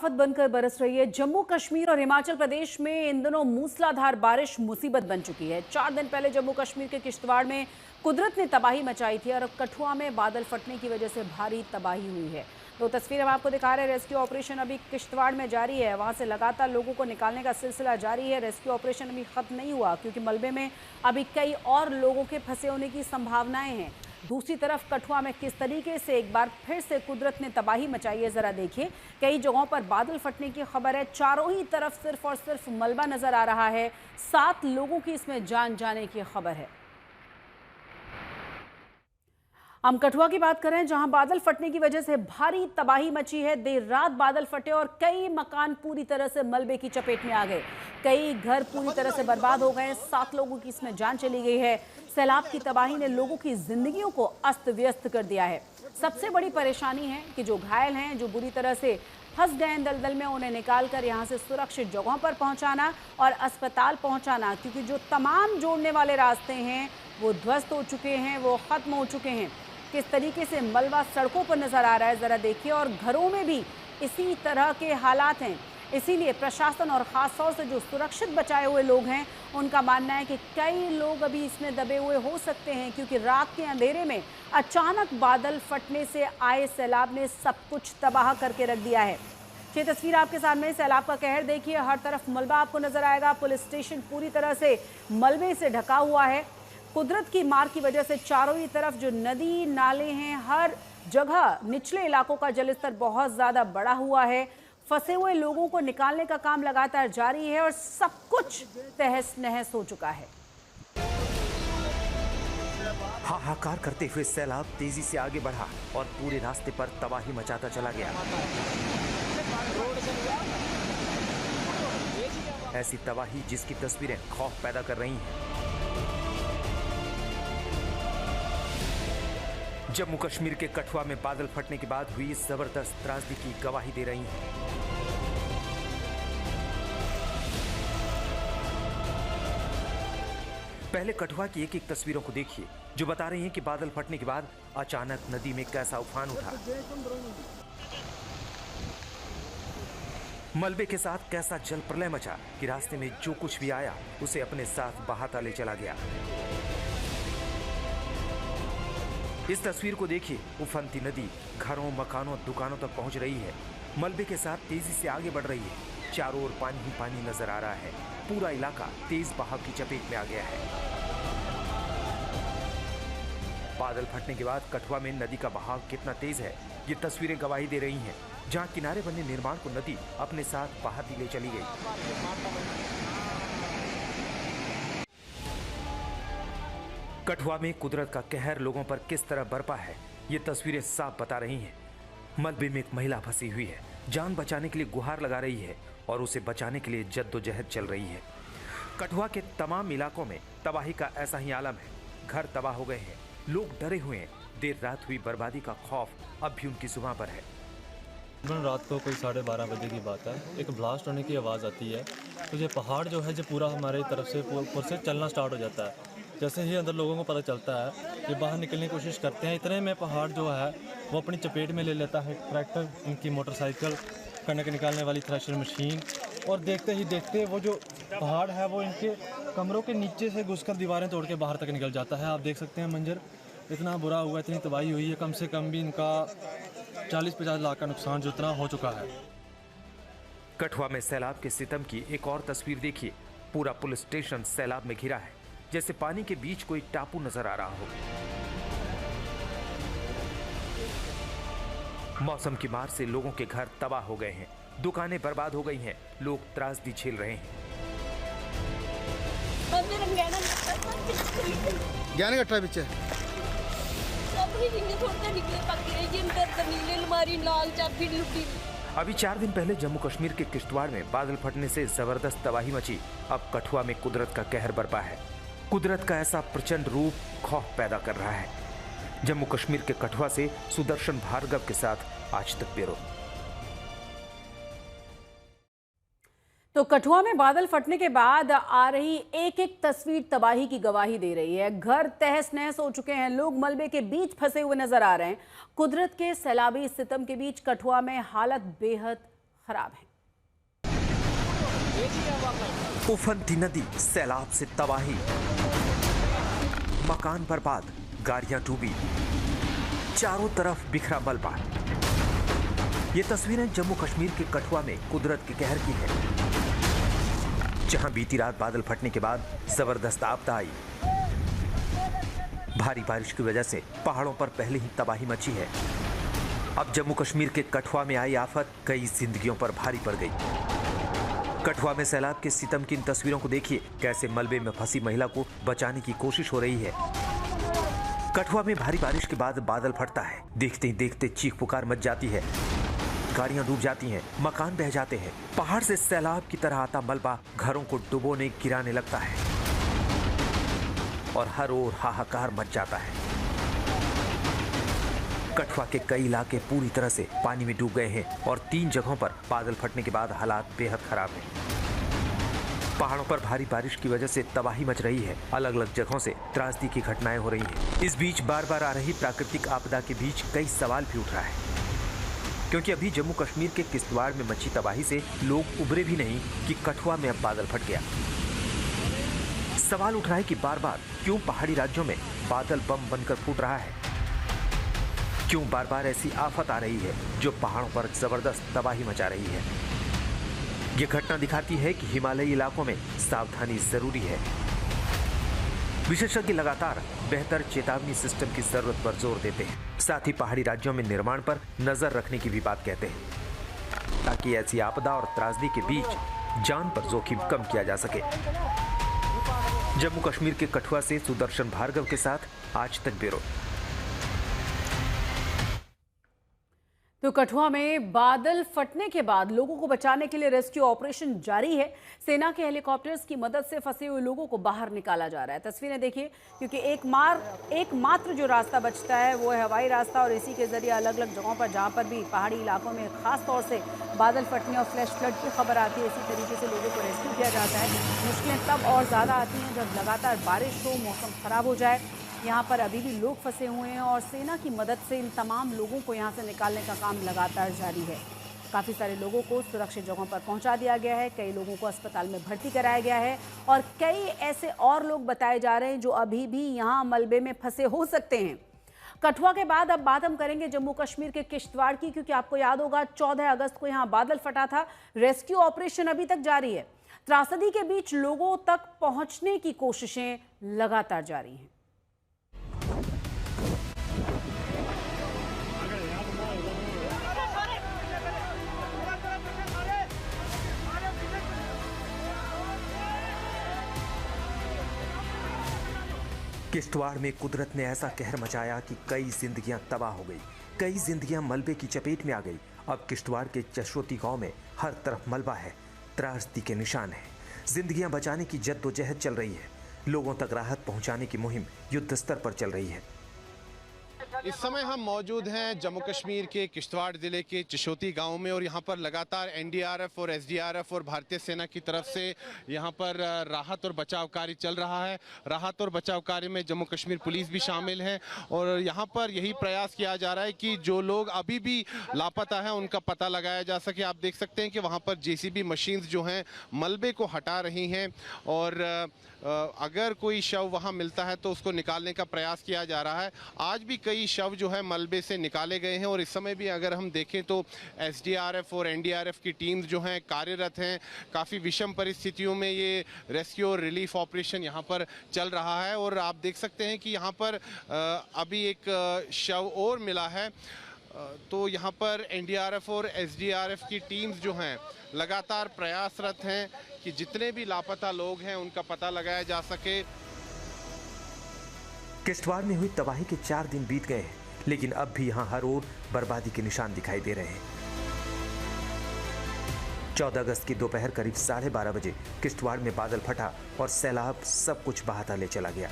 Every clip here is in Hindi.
आफत बनकर बरस रही है। जम्मू कश्मीर और हिमाचल प्रदेश में इन दिनों मूसलाधार बारिश मुसीबत बन चुकी है। 4 दिन पहले जम्मू कश्मीर के किश्तवाड़ में कुदरत ने तबाही मचाई थी और अब कठुआ में बादल फटने की वजह से भारी तबाही हुई है। तो तस्वीर हम आपको दिखा रहे हैं। रेस्क्यू ऑपरेशन अभी किश्तवाड़ में जारी है। वहां से लगातार लोगों को निकालने का सिलसिला जारी है। रेस्क्यू ऑपरेशन अभी खत्म नहीं हुआ क्योंकि मलबे में अभी कई और लोगों के फंसे होने की संभावनाएं हैं। दूसरी तरफ कठुआ में किस तरीके से एक बार फिर से कुदरत ने तबाही मचाई है, जरा देखिए। कई जगहों पर बादल फटने की खबर है। चारों ही तरफ सिर्फ और सिर्फ मलबा नजर आ रहा है। 7 लोगों की इसमें जान जाने की खबर है। हम कठुआ की बात करें जहां बादल फटने की वजह से भारी तबाही मची है। देर रात बादल फटे और कई मकान पूरी तरह से मलबे की चपेट में आ गए। कई घर पूरी तरह से बर्बाद हो गए। 7 लोगों की इसमें जान चली गई है। सैलाब की तबाही ने लोगों की जिंदगियों को अस्त व्यस्त कर दिया है। सबसे बड़ी परेशानी है कि जो घायल हैं, जो बुरी तरह से फंस गए हैं दलदल में, उन्हें निकालकर यहाँ से सुरक्षित जगहों पर पहुँचाना और अस्पताल पहुँचाना, क्योंकि जो तमाम जोड़ने वाले रास्ते हैं वो ध्वस्त हो चुके हैं, वो खत्म हो चुके हैं। किस तरीके से मलबा सड़कों पर नजर आ रहा है, जरा देखिए। और घरों में भी इसी तरह के हालात हैं। इसीलिए प्रशासन और खास तौर से जो सुरक्षित बचाए हुए लोग हैं, उनका मानना है कि कई लोग अभी इसमें दबे हुए हो सकते हैं, क्योंकि रात के अंधेरे में अचानक बादल फटने से आए सैलाब ने सब कुछ तबाह करके रख दिया है। ये तस्वीर आपके सामने सैलाब का कहर देखिए। हर तरफ मलबा आपको नजर आएगा। पुलिस स्टेशन पूरी तरह से मलबे से ढका हुआ है। कुदरत की मार की वजह से चारों ही तरफ जो नदी नाले हैं, हर जगह निचले इलाकों का जलस्तर बहुत ज्यादा बढ़ा हुआ है। फंसे हुए लोगों को निकालने का काम लगातार जारी है और सब कुछ तहस नहस हो चुका है। हाहाकार करते हुए सैलाब तेजी से आगे बढ़ा और पूरे रास्ते पर तबाही मचाता चला गया। ऐसी तबाही जिसकी तस्वीरें खौफ पैदा कर रही हैं। जम्मू कश्मीर के कठुआ में बादल फटने के बाद हुई जबरदस्त त्रासदी की गवाही दे रही हैं। पहले कठुआ की एक एक तस्वीरों को देखिए, जो बता रही हैं कि बादल फटने के बाद अचानक नदी में कैसा उफान उठा, मलबे के साथ कैसा जल प्रलय मचा कि रास्ते में जो कुछ भी आया उसे अपने साथ बहाता ले चला गया। इस तस्वीर को देखिए। उफनती नदी घरों, मकानों, दुकानों तक पहुंच रही है। मलबे के साथ तेजी से आगे बढ़ रही है। चारों ओर पानी ही पानी नजर आ रहा है। पूरा इलाका तेज बहाव की चपेट में आ गया है। बादल फटने के बाद कठुआ में नदी का बहाव कितना तेज है, ये तस्वीरें गवाही दे रही हैं। जहां किनारे बने निर्माण को नदी अपने साथ बहाती ले चली गई। कठुआ में कुदरत का कहर लोगों पर किस तरह बरपा है, ये तस्वीरें साफ बता रही हैं। मलबे में एक महिला फंसी हुई है, जान बचाने के लिए गुहार लगा रही है और उसे बचाने के लिए जद्दोजहद चल रही है। कठुआ के तमाम इलाकों में तबाही का ऐसा ही आलम है। घर तबाह हो गए हैं, लोग डरे हुए हैं। देर रात हुई बर्बादी का खौफ अब भी उनकी जुबां पर है। रात को कोई 12:30 बजे की बात है, एक ब्लास्ट होने की आवाज़ आती है। तो ये पहाड़ जो है जो पूरा हमारे तरफ से ऊपर से चलना स्टार्ट हो जाता है। जैसे ही अंदर लोगों को पता चलता है, ये बाहर निकलने की कोशिश करते हैं। इतने में पहाड़ जो है वो अपनी चपेट में ले लेता है ट्रैक्टर, इनकी मोटरसाइकिल, कनक निकालने वाली थ्रेशर मशीन। और देखते ही देखते वो जो पहाड़ है वो इनके कमरों के नीचे से घुसकर दीवारें तोड़ के बाहर तक निकल जाता है। आप देख सकते हैं मंजर, इतना बुरा हुआ, इतनी तबाही हुई है। कम से कम भी इनका 40-50 लाख का नुकसान जो इतना हो चुका है। कठुआ में सैलाब के सितम की एक और तस्वीर देखिए। पूरा पुलिस स्टेशन सैलाब में घिरा है, जैसे पानी के बीच कोई टापू नजर आ रहा हो। मौसम की मार से लोगों के घर तबाह हो गए हैं, दुकानें बर्बाद हो गई हैं, लोग त्रासदी झेल रहे हैं। ज्ञान कट्टा पीछे अभी 4 दिन पहले जम्मू कश्मीर के किश्तवाड़ में बादल फटने से जबरदस्त तबाही मची। अब कठुआ में कुदरत का कहर बरपा है। कुदरत का ऐसा प्रचंड रूप खौफ पैदा कर रहा है। जम्मू कश्मीर के कठुआ से सुदर्शन भार्गव के साथ आज तक ब्यूरो। तो कठुआ में बादल फटने के बाद आ रही एक एक तस्वीर तबाही की गवाही दे रही है। घर तहस नहस हो चुके हैं, लोग मलबे के बीच फंसे हुए नजर आ रहे हैं। कुदरत के सैलाबी सितम के बीच कठुआ में हालत बेहद खराब हैं। उफनती नदी, सैलाब से तबाही, मकान बर्बाद, गाड़ियां डूबी, चारों तरफ बिखरा मलबा। ये तस्वीरें जम्मू कश्मीर के कठुआ में कुदरत के कहर की है, जहां बीती रात बादल फटने के बाद जबरदस्त आपदा आई। भारी बारिश की वजह से पहाड़ों पर पहले ही तबाही मची है। अब जम्मू कश्मीर के कठुआ में आई आफत कई जिंदगियों पर भारी पड़ गई। कठुआ में सैलाब के सितम की इन तस्वीरों को देखिए, कैसे मलबे में फंसी महिला को बचाने की कोशिश हो रही है। कठुआ में भारी बारिश के बाद बादल फटता है, देखते ही देखते चीख पुकार मच जाती है, गाड़ियां डूब जाती हैं, मकान बह जाते हैं। पहाड़ से सैलाब की तरह आता मलबा घरों को डुबोने गिराने लगता है और हर ओर हाहाकार मच जाता है। कठुआ के कई इलाके पूरी तरह से पानी में डूब गए हैं और 3 जगहों पर बादल फटने के बाद हालात बेहद खराब हैं। पहाड़ों पर भारी बारिश की वजह से तबाही मच रही है, अलग अलग जगहों से त्रासदी की घटनाएं हो रही हैं। इस बीच बार बार आ रही प्राकृतिक आपदा के बीच कई सवाल भी उठ रहा है, क्योंकि अभी जम्मू कश्मीर के किश्तवाड़ में मची तबाही से लोग उबरे भी नहीं कि कठुआ में अब बादल फट गया। सवाल उठ रहा है कि बार बार क्यों पहाड़ी राज्यों में बादल बम बनकर फूट रहा है, क्यों बार बार ऐसी आफत आ रही है जो पहाड़ों पर जबरदस्त तबाही मचा रही है। ये घटना दिखाती है कि हिमालयी इलाकों में सावधानी जरूरी है। विशेषज्ञ लगातार बेहतर चेतावनी सिस्टम की जरूरत पर जोर देते हैं, साथ ही पहाड़ी राज्यों में निर्माण पर नजर रखने की भी बात कहते हैं, ताकि ऐसी आपदा और त्रासदी के बीच जान पर जोखिम कम किया जा सके। जम्मू कश्मीर के कठुआ से सुदर्शन भार्गव के साथ आज तक ब्यूरो। तो कठुआ में बादल फटने के बाद लोगों को बचाने के लिए रेस्क्यू ऑपरेशन जारी है। सेना के हेलीकॉप्टर्स की मदद से फंसे हुए लोगों को बाहर निकाला जा रहा है। तस्वीरें देखिए, क्योंकि एकमात्र जो रास्ता बचता है वो है हवाई रास्ता, और इसी के जरिए अलग अलग जगहों पर जहां पर भी पहाड़ी इलाकों में खास तौर से बादल फटने और फ्लैश फ्लड की खबर आती है, इसी तरीके से लोगों को रेस्क्यू किया जाता है। मुश्किलें तब और ज़्यादा आती हैं जब लगातार बारिश हो, मौसम खराब हो जाए। यहाँ पर अभी भी लोग फंसे हुए हैं और सेना की मदद से इन तमाम लोगों को यहाँ से निकालने का काम लगातार जारी है। काफ़ी सारे लोगों को सुरक्षित जगहों पर पहुँचा दिया गया है, कई लोगों को अस्पताल में भर्ती कराया गया है, और कई ऐसे और लोग बताए जा रहे हैं जो अभी भी यहाँ मलबे में फंसे हो सकते हैं। कठुआ के बाद अब बात हम करेंगे जम्मू कश्मीर के किश्तवाड़ की, क्योंकि आपको याद होगा 14 अगस्त को यहाँ बादल फटा था। रेस्क्यू ऑपरेशन अभी तक जारी है। त्रासदी के बीच लोगों तक पहुँचने की कोशिशें लगातार जारी हैं। किश्तवाड़ में कुदरत ने ऐसा कहर मचाया कि कई जिंदगियां तबाह हो गई, कई जिंदगियां मलबे की चपेट में आ गई। अब किश्तवाड़ के चशोती गांव में हर तरफ मलबा है, त्रासदी के निशान है। जिंदगियां बचाने की जद्दोजहद चल रही है, लोगों तक राहत पहुंचाने की मुहिम युद्ध स्तर पर चल रही है। इस समय हम मौजूद हैं जम्मू कश्मीर के किश्तवाड़ ज़िले के चशोती गांव में, और यहाँ पर लगातार एनडीआरएफ और एसडीआरएफ और भारतीय सेना की तरफ से यहाँ पर राहत और बचाव कार्य चल रहा है। राहत और बचाव कार्य में जम्मू कश्मीर पुलिस भी शामिल है, और यहाँ पर यही प्रयास किया जा रहा है कि जो लोग अभी भी लापता हैं उनका पता लगाया जा सके। आप देख सकते हैं कि वहाँ पर जेसीबी मशीन्स जो हैं मलबे को हटा रही हैं, और अगर कोई शव वहाँ मिलता है तो उसको निकालने का प्रयास किया जा रहा है। आज भी कई शव जो है मलबे से निकाले गए हैं, और इस समय भी अगर हम देखें तो एसडीआरएफ और एनडीआरएफ की टीम्स जो हैं कार्यरत हैं। काफ़ी विषम परिस्थितियों में ये रेस्क्यू और रिलीफ ऑपरेशन यहाँ पर चल रहा है, और आप देख सकते हैं कि यहाँ पर अभी एक शव और मिला है। तो यहाँ पर एनडीआरएफ और एसडीआरएफ की टीम्स जो हैं लगातार प्रयासरत हैं कि जितने भी लापता लोग हैं उनका पता लगाया जा सके। किश्तवाड़ में हुई तबाही के 4 दिन बीत गए हैं, लेकिन अब भी यहाँ हर ओर बर्बादी के निशान दिखाई दे रहे हैं। 14 अगस्त की दोपहर करीब 12:30 बजे किश्तवाड़ में बादल फटा और सैलाब सब कुछ बहाता ले चला गया।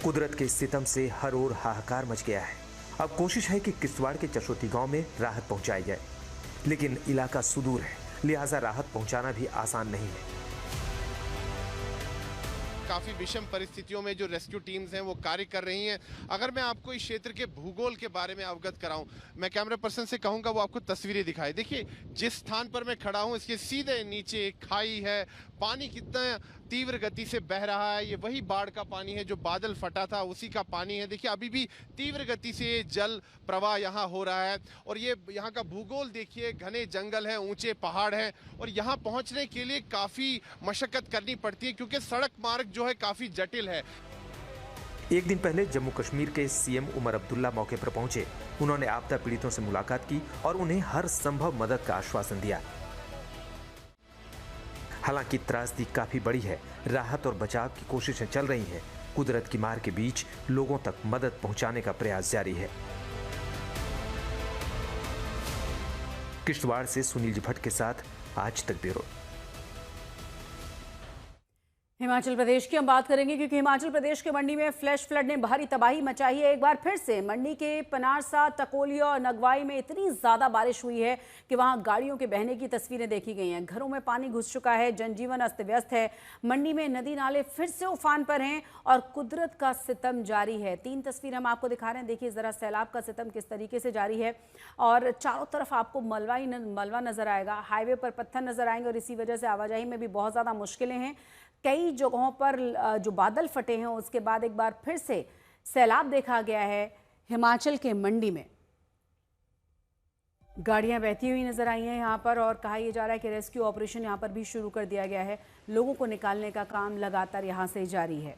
कुदरत के सितम से हर ओर हाहाकार मच गया है। अब कोशिश है कि किश्तवाड़ के चशोती गांव में राहत पहुंचाई जाए, लेकिन इलाका सुदूर है, लिहाजा राहत पहुंचाना भी आसान नहीं है। काफ़ी विषम परिस्थितियों में जो रेस्क्यू टीम्स हैं वो कार्य कर रही हैं। अगर मैं आपको इस क्षेत्र के भूगोल के बारे में अवगत कराऊं, मैं कैमरा पर्सन से कहूंगा वो आपको तस्वीरें दिखाए। देखिए, जिस स्थान पर मैं खड़ा हूं इसके सीधे नीचे एक खाई है, पानी कितना तीव्र गति से बह रहा है। ये वही बाढ़ का पानी है जो बादल फटा था, उसी का पानी है। देखिए, अभी भी तीव्र गति से जल प्रवाह यहाँ हो रहा है और ये यहाँ का भूगोल देखिए, घने जंगल है, ऊंचे पहाड़ हैं और यहाँ पहुँचने के लिए काफ़ी मशक्कत करनी पड़ती है क्योंकि सड़क मार्ग जो है काफ़ी जटिल है। एक दिन पहले जम्मू कश्मीर के सीएम उमर अब्दुल्ला मौके पर पहुंचे। उन्होंने आपदा पीड़ितों से मुलाकात की और उन्हें हर संभव मदद का आश्वासन दिया। हालांकि त्रासदी काफी बड़ी है, राहत और बचाव की कोशिशें चल रही हैं। कुदरत की मार के बीच लोगों तक मदद पहुंचाने का प्रयास जारी है। किश्तवाड़ से सुनील भट्ट के साथ आज तक ब्यूरो। हिमाचल प्रदेश की हम बात करेंगे क्योंकि हिमाचल प्रदेश के मंडी में फ्लैश फ्लड ने भारी तबाही मचाई है। एक बार फिर से मंडी के पनारसा, टकोलिया और नगवाई में इतनी ज्यादा बारिश हुई है कि वहां गाड़ियों के बहने की तस्वीरें देखी गई हैं। घरों में पानी घुस चुका है, जनजीवन अस्त व्यस्त है। मंडी में नदी नाले फिर से उफान पर हैं और कुदरत का सितम जारी है। 3 तस्वीरें हम आपको दिखा रहे हैं। देखिए जरा सैलाब का सितम किस तरीके से जारी है और चारों तरफ आपको मलबा नजर आएगा। हाईवे पर पत्थर नजर आएंगे और इसी वजह से आवाजाही में भी बहुत ज्यादा मुश्किलें हैं। कई जगहों पर जो बादल फटे हैं उसके बाद एक बार फिर से सैलाब देखा गया है। हिमाचल के मंडी में गाड़ियां बहती हुई नजर आई हैं यहाँ पर और कहा यह जा रहा है कि रेस्क्यू ऑपरेशन यहाँ पर भी शुरू कर दिया गया है। लोगों को निकालने का काम लगातार यहाँ से जारी है।